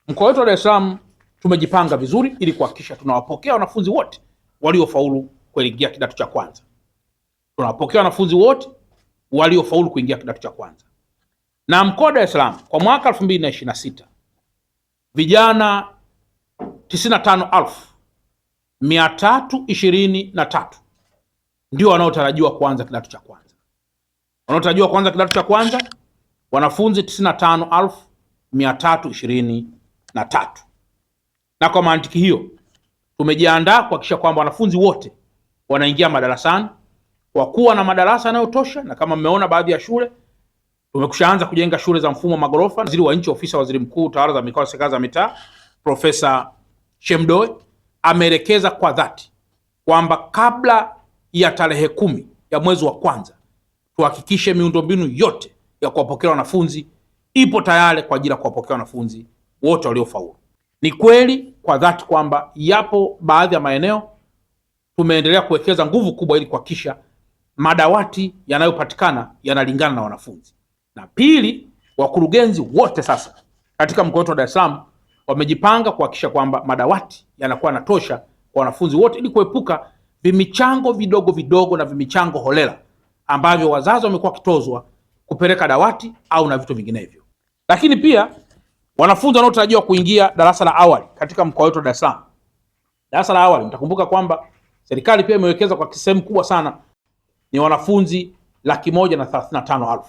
Mkoa wetu wa Dar es Salaam tumejipanga vizuri ili kuhakikisha tunawapokea wanafunzi wote waliofaulu kuingia kidato cha kwanza. Tunawapokea wanafunzi wote waliofaulu kuingia kidato cha kwanza. Na mkoa wa Dar es Salaam kwa mwaka 2026 vijana 95,323 ndio wanaotarajiwa kuanza kidato cha kwanza. Wanaotarajiwa kuanza kidato cha kwanza wanafunzi 95,323. Na kwa mantiki hiyo tumejiandaa kuhakikisha kwamba wanafunzi wote wanaingia madarasani kwa kuwa na madarasa yanayotosha, na kama mmeona baadhi ya shule tumekushaanza kujenga shule za mfumo magorofa. Waziri wa Nchi, Ofisi ya Waziri Mkuu, Tawala za Mikoa na Serikali za Mitaa, Profesa Shemdoe ameelekeza kwa dhati kwamba kabla ya tarehe 10 ya mwezi wa kwanza tuhakikishe miundombinu yote ya kuwapokea wanafunzi ipo tayari kwa ajili ya kuwapokea wanafunzi wote waliofaulu. Ni kweli kwa dhati kwamba yapo baadhi ya maeneo tumeendelea kuwekeza nguvu kubwa ili kuhakikisha madawati yanayopatikana yanalingana na wanafunzi. Na pili, wakurugenzi wote sasa katika mkoa wetu wa Dar es Salaam wamejipanga kuhakikisha kwamba madawati yanakuwa yanatosha kwa wanafunzi wote ili kuepuka vimichango vidogo vidogo na vimichango holela ambavyo wazazi wamekuwa wakitozwa kupeleka dawati au na vitu vinginevyo. Lakini pia wanafunzi wanaotarajiwa kuingia darasa la awali katika mkoa wetu wa Dar es Salaam. Darasa la awali mtakumbuka kwamba serikali pia imewekeza kwa sehemu kubwa sana, ni wanafunzi 135,000.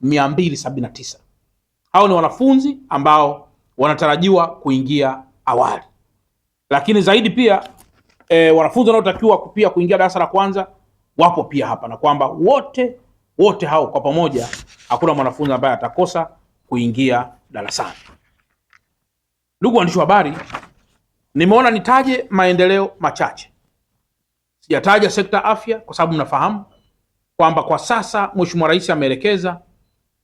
135,279. Hao ni wanafunzi ambao wanatarajiwa kuingia awali. Lakini zaidi pia wanafunzi wanaotakiwa pia kuingia darasa la kwanza wapo pia hapa, na kwamba wote hao kwa pamoja hakuna mwanafunzi ambaye atakosa kuingia darasani. Ndugu waandishi wa habari, nimeona nitaje maendeleo machache. Sijataja sekta afya kwa sababu mnafahamu kwamba kwa sasa Mheshimiwa Rais ameelekeza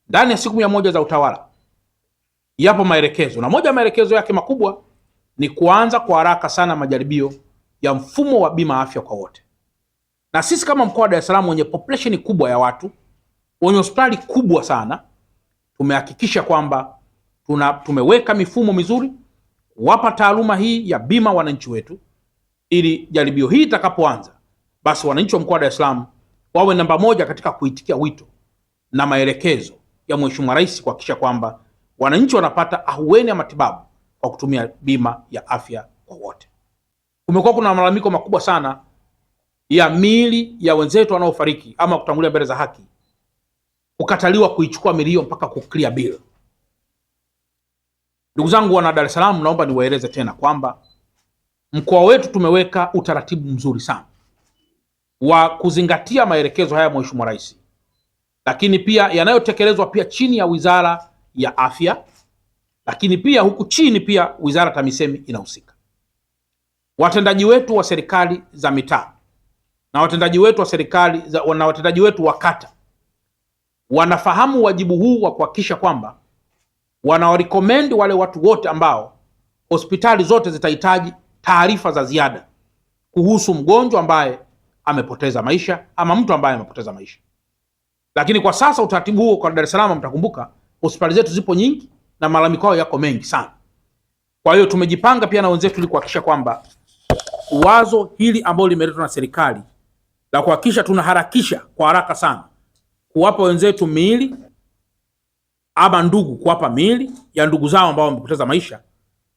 ndani ya siku 100 za utawala yapo maelekezo, na moja ya maelekezo yake makubwa ni kuanza kwa haraka sana majaribio ya mfumo wa bima afya kwa wote. Na sisi kama mkoa wa Dar es Salaam wenye population kubwa ya watu, wenye hospitali kubwa sana, tumehakikisha kwamba tumeweka mifumo mizuri kuwapa taaluma hii ya bima wananchi wetu, ili jaribio hii itakapoanza basi wananchi wa mkoa wa Dar es Salaam wawe namba moja katika kuitikia wito na maelekezo ya Mheshimiwa Rais kuhakikisha kwamba wananchi wanapata ahueni ya matibabu kwa kutumia bima ya afya kwa wote. Kumekuwa kuna malalamiko makubwa sana ya miili ya wenzetu wanaofariki ama kutangulia mbele za haki kukataliwa kuichukua miili hiyo mpaka kuclear bill. Ndugu zangu wana Dar es Salaam, naomba niwaeleze tena kwamba mkoa wetu tumeweka utaratibu mzuri sana wa kuzingatia maelekezo haya Mheshimiwa Rais, lakini pia yanayotekelezwa pia chini ya Wizara ya Afya, lakini pia huku chini pia Wizara TAMISEMI inahusika. Watendaji wetu wa serikali za mitaa na watendaji wetu wa serikali na watendaji wetu wa kata wanafahamu wajibu huu wa kuhakikisha kwamba wanawarecommend wale watu wote ambao hospitali zote zitahitaji taarifa za ziada kuhusu mgonjwa ambaye amepoteza maisha ama mtu ambaye amepoteza maisha. Lakini kwa sasa utaratibu huo kwa Dar es Salaam, mtakumbuka hospitali zetu zipo nyingi na malalamiko yako mengi sana. Kwa hiyo tumejipanga pia na wenzetu ili kuhakikisha kwamba wazo hili ambalo limeletwa na serikali la kuhakikisha tunaharakisha kwa haraka sana kuwapa wenzetu miili ama ndugu, kuwapa miili ya ndugu zao ambao wamepoteza maisha,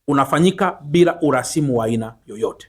unafanyika bila urasimu wa aina yoyote.